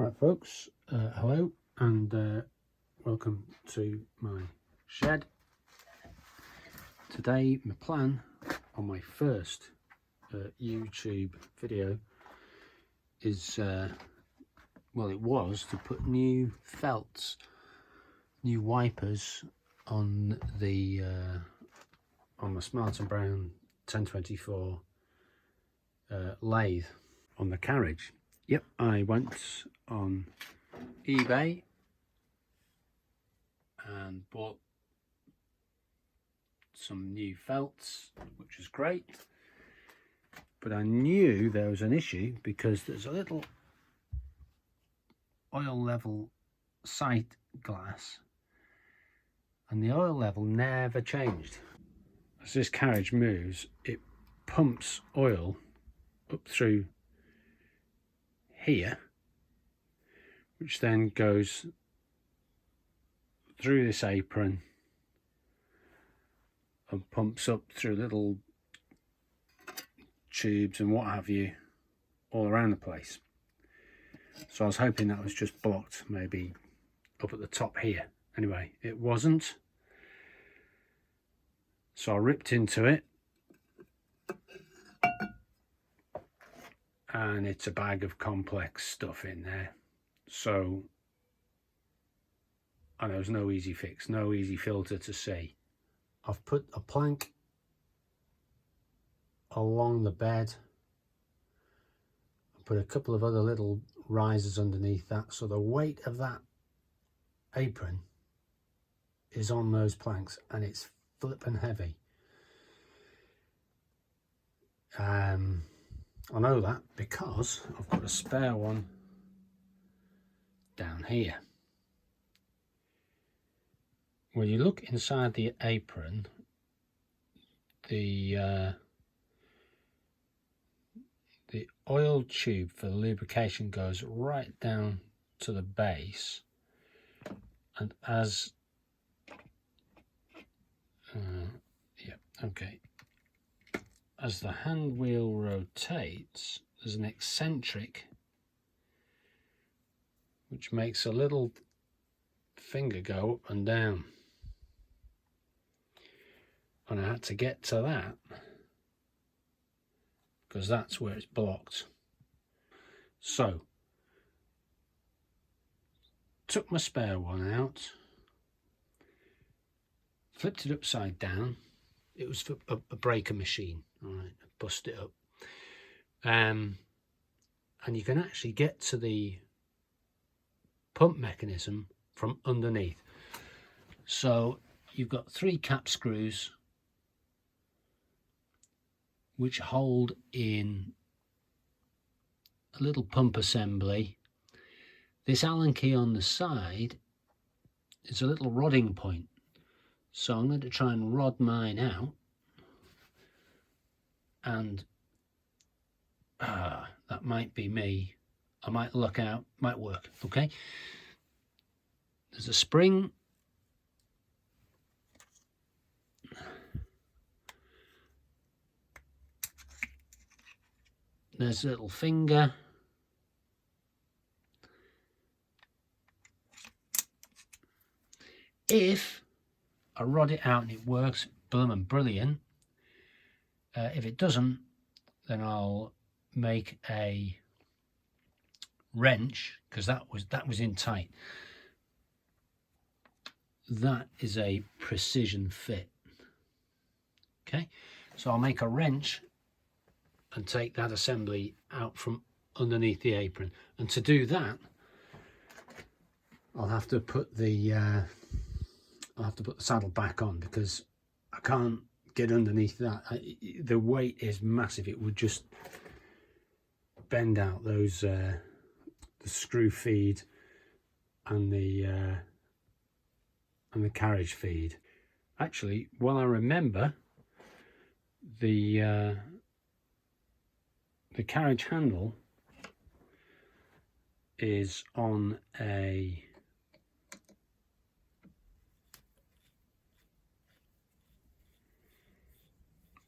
Right folks, hello and welcome to my shed. Today my plan on my first YouTube video is, well, it was to put new felts, new wipers on the on my Smart and Brown 1024 lathe on the carriage. Yep, I went on eBay and bought some new felts, which was great, but I knew there was an issue because there's a little oil level sight glass and the oil level never changed. As this carriage moves, it pumps oil up through here, which then goes through this apron and pumps up through little tubes and what have you all around the place. So I was hoping that was just blocked, maybe up at the top here. Anyway, it wasn't, so I ripped into it and it's a bag of complex stuff in there. So, and there was no easy fix, no easy filter to see. I've put a plank along the bed, I put a couple of other little risers underneath that, so the weight of that apron is on those planks and it's flippin' heavy. I know that because I've got a spare one down here. When you look inside the apron, the oil tube for the lubrication goes right down to the base, and as as the hand wheel rotates, there's an eccentric which makes a little finger go up and down, and I had to get to that because that's where it's blocked. So took my spare one out, flipped it upside down. It was for a breaker machine, all right, bust it up, and you can actually get to the pump mechanism from underneath. So you've got 3 cap screws which hold in a little pump assembly. This Allen key on the side is a little rodding point, so I'm going to try and rod mine out, and that might be me. I might luck out, might work. Okay, there's a spring, there's a little finger, if I rod it out and it works, bloomin' brilliant. If it doesn't, then I'll make a wrench, because that was in tight. That is a precision fit. Okay, so I'll make a wrench and take that assembly out from underneath the apron, and to do that I'll have to put the saddle back on because I can't get underneath that. The weight is massive. It would just bend out those the screw feed and the carriage feed. Actually, while I remember, the carriage handle is on a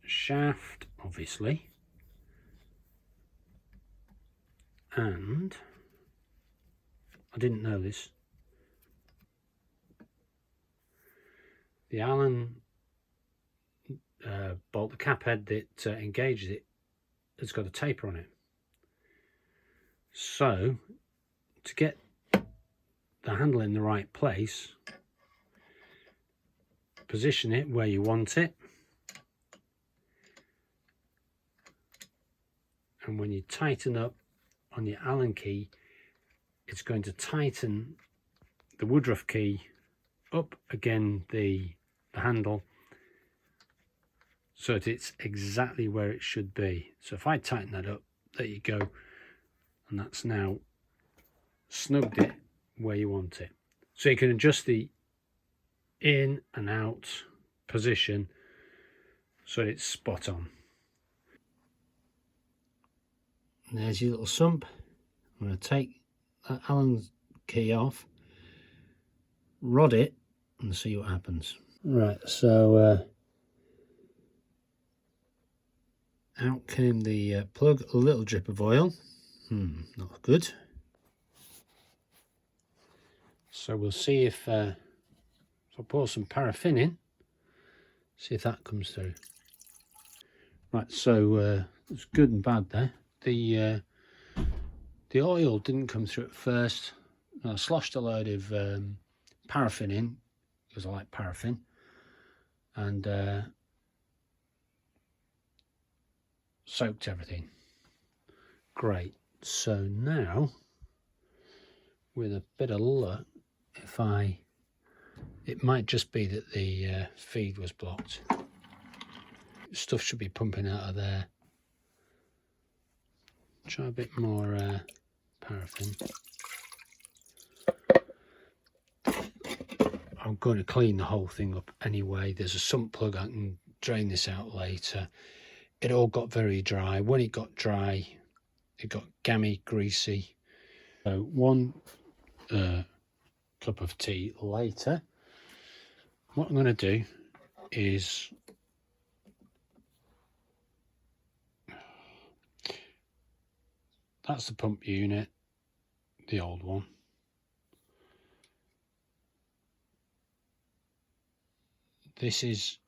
shaft, obviously, and I didn't know this. The Allen bolt, the cap head that engages it, has got a taper on it. So to get the handle in the right place, position it where you want it, and when you tighten up on your Allen key, it's going to tighten the Woodruff key up again the handle, so that it's exactly where it should be. So if I tighten that up, there you go, and that's now snugged it where you want it. So you can adjust the in and out position so it's spot on. And there's your little sump. I'm going to take that Allen key off, rod it, and see what happens. Right, so out came the plug, a little drip of oil. Not good. So we'll see if I pour some paraffin in, see if that comes through. Right, so it's good and bad there. The oil didn't come through at first. I sloshed a load of paraffin in, because I like paraffin, and soaked everything. Great. So now, with a bit of luck, it might just be that the feed was blocked. Stuff should be pumping out of there. Try a bit more paraffin. I'm going to clean the whole thing up anyway. There's a sump plug, I can drain this out later. It all got very dry. When it got dry, it got gammy, greasy. So 1 cup of tea later, what I'm going to do is that's the pump unit, the old one. This is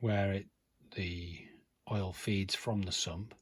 where the oil feeds from the sump.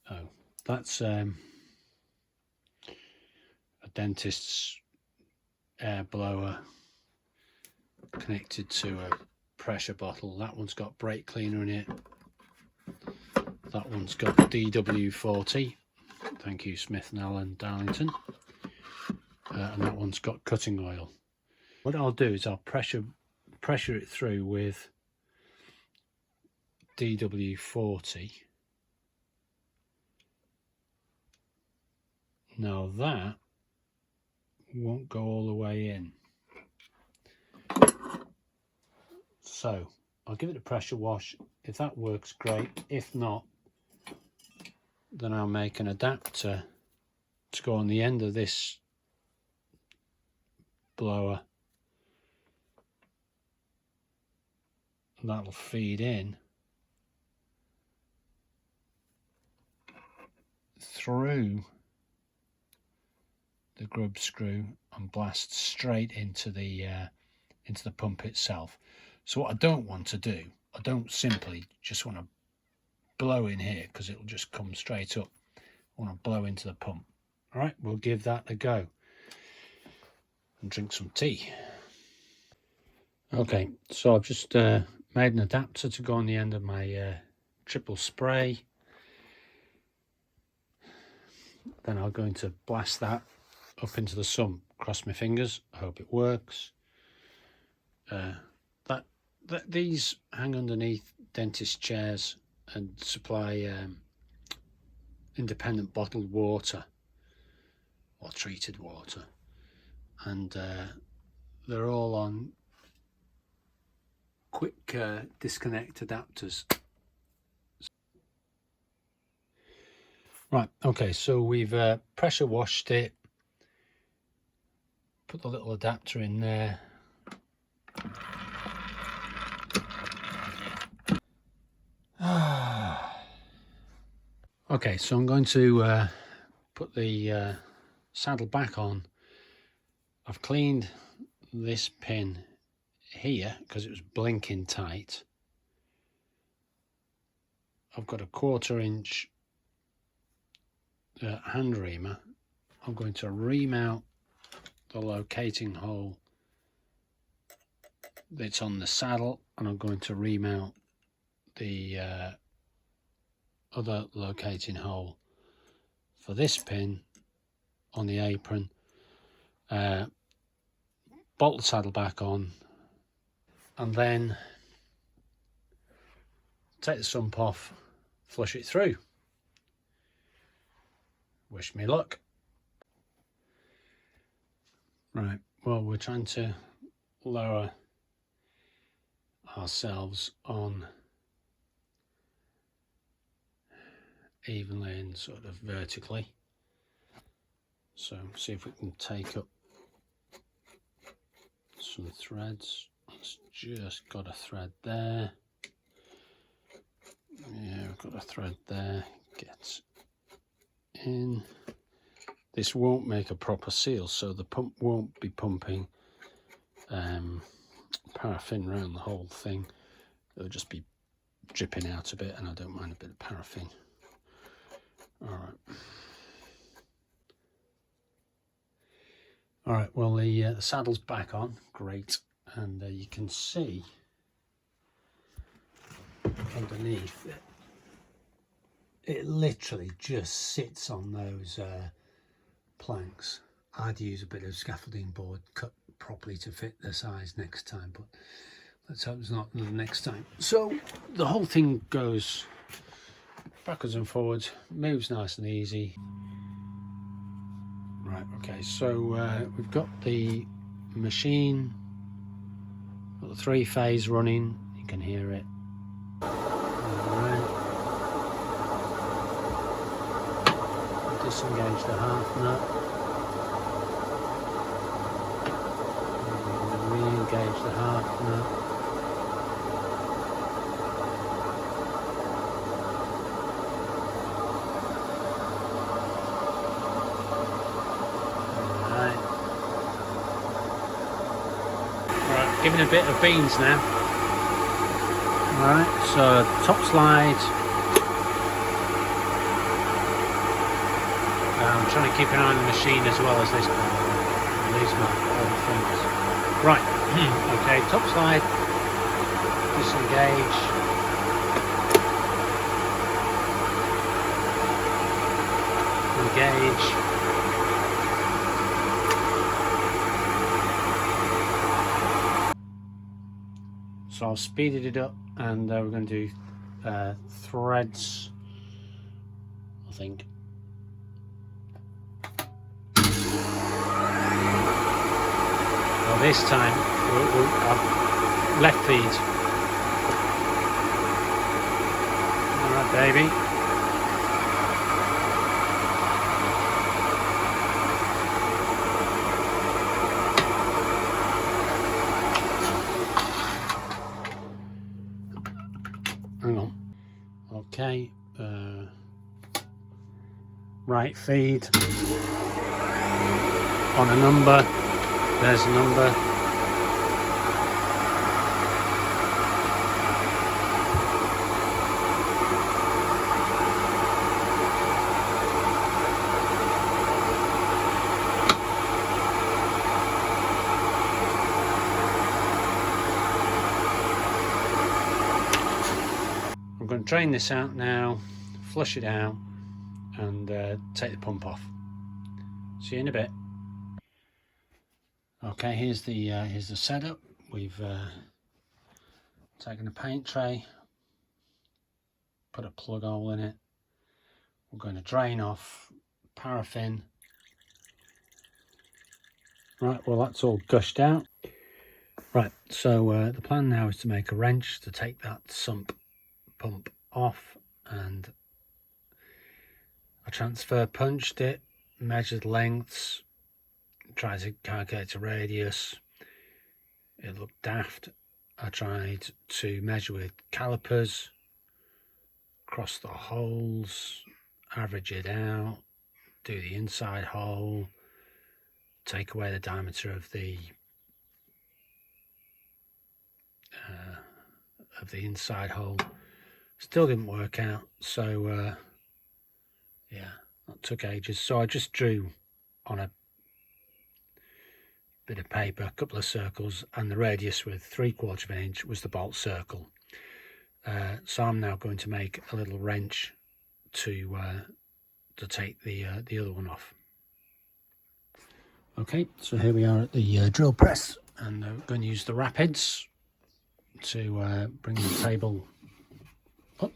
Oh, that's a dentist's air blower connected to a pressure bottle. That one's got brake cleaner in it. That one's got DW40. Thank you, Smith & Allen, Darlington. And that one's got cutting oil. What I'll do is I'll pressure it through with DW40. Now that won't go all the way in. So I'll give it a pressure wash. If that works, great. If not, then I'll make an adapter to go on the end of this blower. And that'll feed in through the grub screw and blast straight into the pump itself. So what I don't want to do, I don't simply just want to blow in here because it'll just come straight up. I want to blow into the pump. All right, we'll give that a go and drink some tea. Okay, so I've just made an adapter to go on the end of my triple spray. Then I'm going to blast that up into the sump. Cross my fingers. I hope it works. These hang underneath dentist chairs and supply independent bottled water or treated water, and they're all on quick disconnect adapters. Right, okay, so we've pressure washed it, put the little adapter in there. Okay, so I'm going to put the saddle back on. I've cleaned this pin here because it was blinking tight. I've got a 1/4 inch hand reamer. I'm going to remount the locating hole that's on the saddle, and I'm going to remount the other locating hole for this pin on the apron. Bolt the saddle back on, and then take the sump off, flush it through. Wish me luck. Right, well, we're trying to lower ourselves on evenly and sort of vertically. So see if we can take up some threads. It's just got a thread there. Yeah, we've got a thread there. Get in. This won't make a proper seal, so the pump won't be pumping paraffin around the whole thing. It'll just be dripping out a bit, and I don't mind a bit of paraffin. All right, well, the saddle's back on, great, and you can see underneath it literally just sits on those planks. I'd use a bit of scaffolding board cut properly to fit the size next time, but let's hope it's not the next time. So the whole thing goes backwards and forwards, moves nice and easy. Right, okay, so we've got the machine, got the 3-phase running, you can hear it. Alright. Disengage the half nut. And re-engage the half nut. Giving a bit of beans now. Alright, so top slide. I'm trying to keep an eye on the machine as well as this part. These are all the things. Right, okay, top slide. Disengage. Engage. So I've speeded it up, and we're going to do threads, I think. Well, this time I've left feed. All right, baby. Hang on. Okay. Right feed on a number. There's a number. I'm going to drain this out now, flush it out, and take the pump off. See you in a bit. Okay, here's the setup. We've taken a paint tray, put a plug hole in it. We're going to drain off paraffin. Right, well, that's all gushed out. Right, so the plan now is to make a wrench to take that sump pump off, and I transfer punched it, measured lengths, tried to calculate a radius. It looked daft. I tried to measure with calipers, cross the holes, average it out, do the inside hole, take away the diameter of the inside hole. Still didn't work out, so yeah, that took ages. So I just drew on a bit of paper a couple of circles, and the radius with 3/4 of an inch was the bolt circle. So I'm now going to make a little wrench to take the other one off. Okay, so here we are at the drill press, and we're going to use the rapids to bring the table up.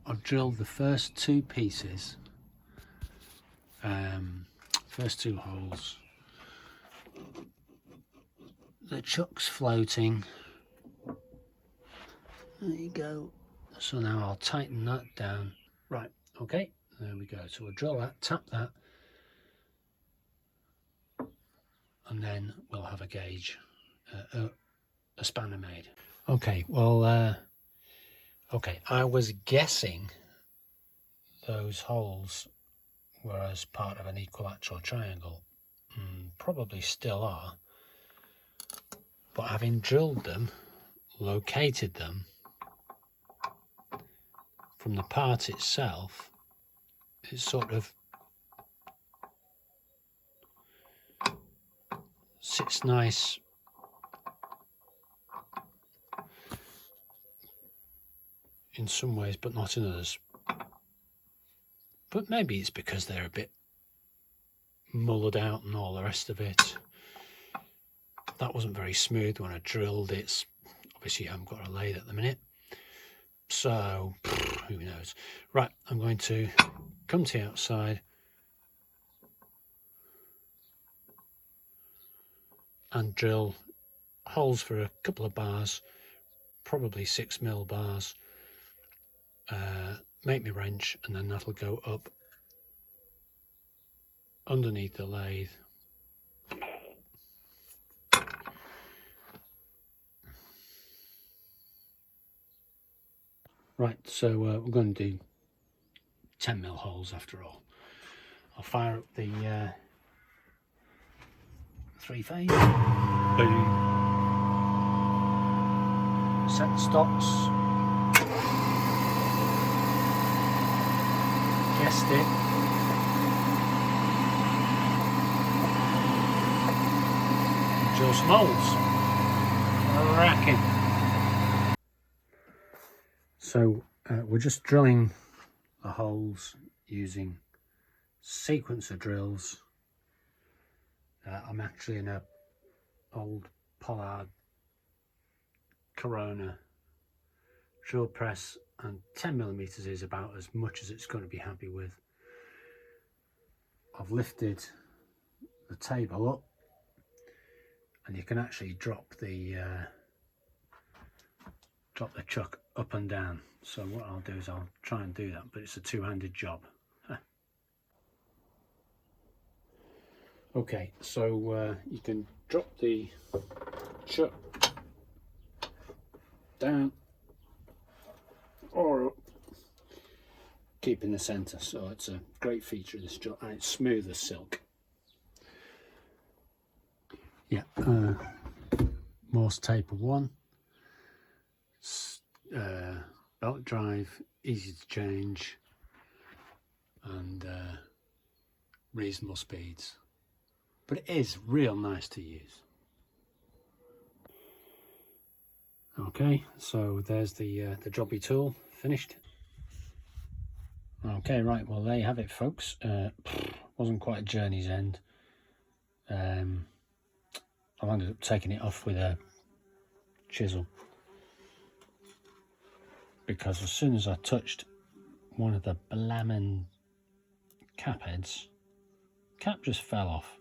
I've drilled the first two pieces, first two holes. The chuck's floating. There you go. So now I'll tighten that down. Right, okay, there we go. So we'll drill that, tap that, and then we'll have a gauge, a spanner made. Okay, well, okay, I was guessing those holes were as part of an equilateral triangle. Probably still are. But having drilled them, located them, from the part itself, it sort of sits nice in some ways, but not in others. But maybe it's because they're a bit mulled out and all the rest of it. That wasn't very smooth when I drilled it. Obviously I haven't got a lathe at the minute, so who knows. Right, I'm going to come to the outside and drill holes for a couple of bars, probably 6mm bars, make my wrench, and then that'll go up underneath the lathe. Right, so we're going to do 10mm holes after all. I'll fire up the 3-phase. Boom. Set the stops. Guessed it. Drill some holes. Racking. So we're just drilling the holes using sequencer drills. I'm actually in a old Pollard Corona drill press, and 10mm is about as much as it's going to be happy with. I've lifted the table up, and you can actually drop the chuck up and down. So what I'll do is I'll try and do that, but it's a two-handed job. Okay, so you can drop the chuck down or up, keeping the centre. So it's a great feature of this drill, and it's smooth as silk. Yeah, Morse taper 1. Belt drive, easy to change, and reasonable speeds, but it is real nice to use. Okay, so there's the jobby tool finished. Okay, right, well there you have it, folks. Wasn't quite a journey's end. I ended up taking it off with a chisel, because as soon as I touched one of the blammin' cap heads, cap just fell off.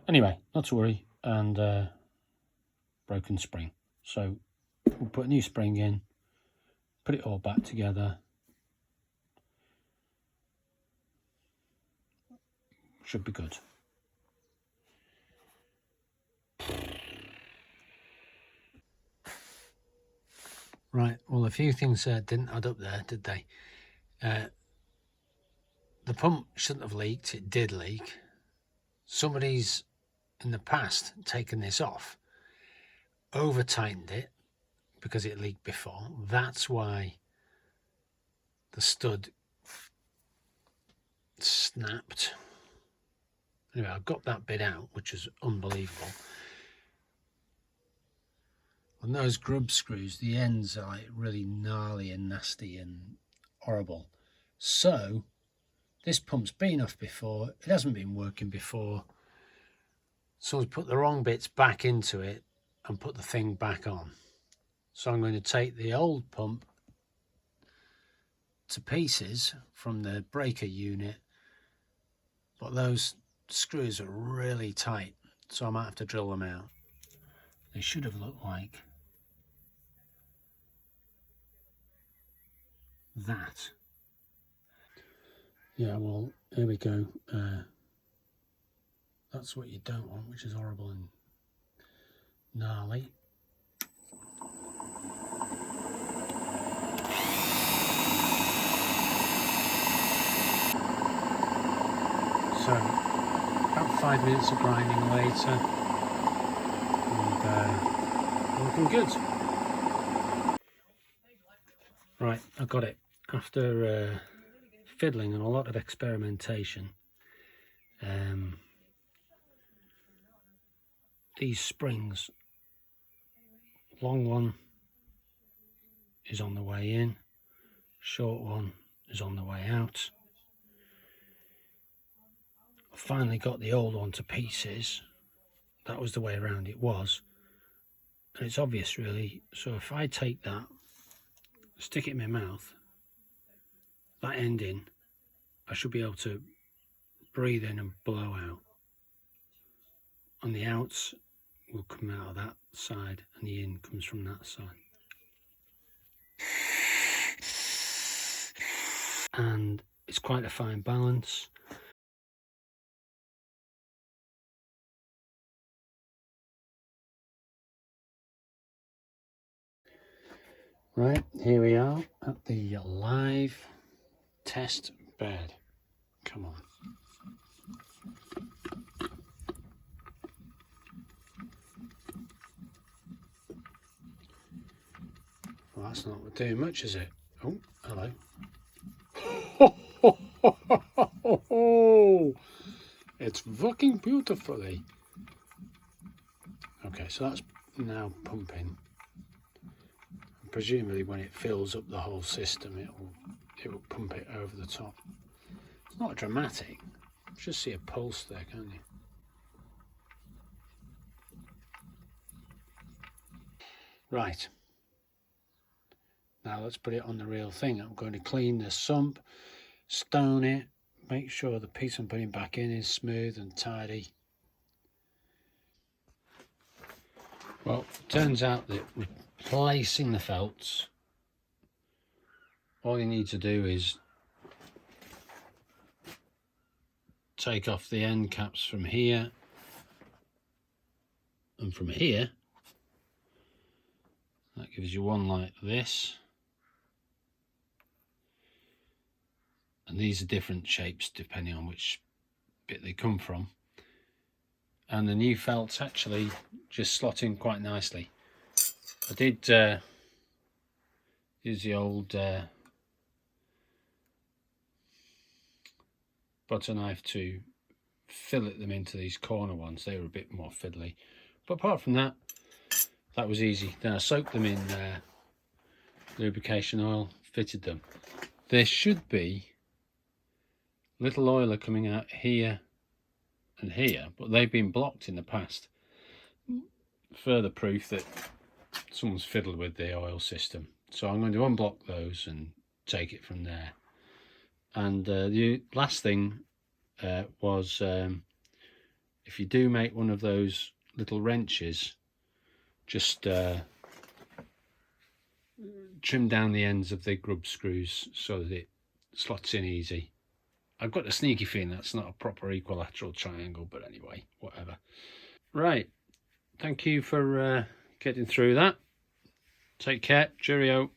Anyway, not to worry, and broken spring. So we'll put a new spring in, put it all back together. Should be good. Right, well, a few things didn't add up there, did they? The pump shouldn't have leaked. It did leak. Somebody's in the past taken this off, over tightened it because it leaked before. That's why the stud snapped. Anyway, I got that bit out, which is unbelievable. On those grub screws, the ends are like really gnarly and nasty and horrible. So this pump's been off before. It hasn't been working before. Someone's put the wrong bits back into it and put the thing back on. So I'm going to take the old pump to pieces from the breaker unit, but those screws are really tight, so I might have to drill them out. They should have looked like that. Yeah, well, here we go. That's what you don't want, which is horrible and gnarly. So, about 5 minutes of grinding later, and looking good. Right, I got it. After fiddling and a lot of experimentation, these springs, long one is on the way in, short one is on the way out. I finally got the old one to pieces. That was the way around it was, and it's obvious really. So if I take that, stick it in my mouth, that end in, I should be able to breathe in and blow out. On the outs will come out of that side and the in comes from that side. And it's quite a fine balance. Right, here we are at the live test bed. Come on. Well, that's not doing much, is it? Oh, hello. It's fucking beautifully. Okay, so that's now pumping. Presumably when it fills up the whole system, it will pump it over the top. It's not dramatic. Just see a pulse there, can't you? Right. Now let's put it on the real thing. I'm going to clean the sump, stone it, make sure the piece I'm putting back in is smooth and tidy. Well, it turns out that replacing the felts, all you need to do is take off the end caps from here and from here. That gives you one like this. And these are different shapes depending on which bit they come from. And the new felts actually just slot in quite nicely. I did use the old butter knife to fillet them into these corner ones. They were a bit more fiddly. But apart from that, that was easy. Then I soaked them in lubrication oil, fitted them. There should be little oiler coming out here and here, but they've been blocked in the past. Further proof that someone's fiddled with the oil system. So I'm going to unblock those and take it from there. And the last thing was if you do make one of those little wrenches, just trim down the ends of the grub screws so that it slots in easy. I've got a sneaky feeling that's not a proper equilateral triangle, but anyway, whatever. Right, thank you for getting through that. Take care, cheerio.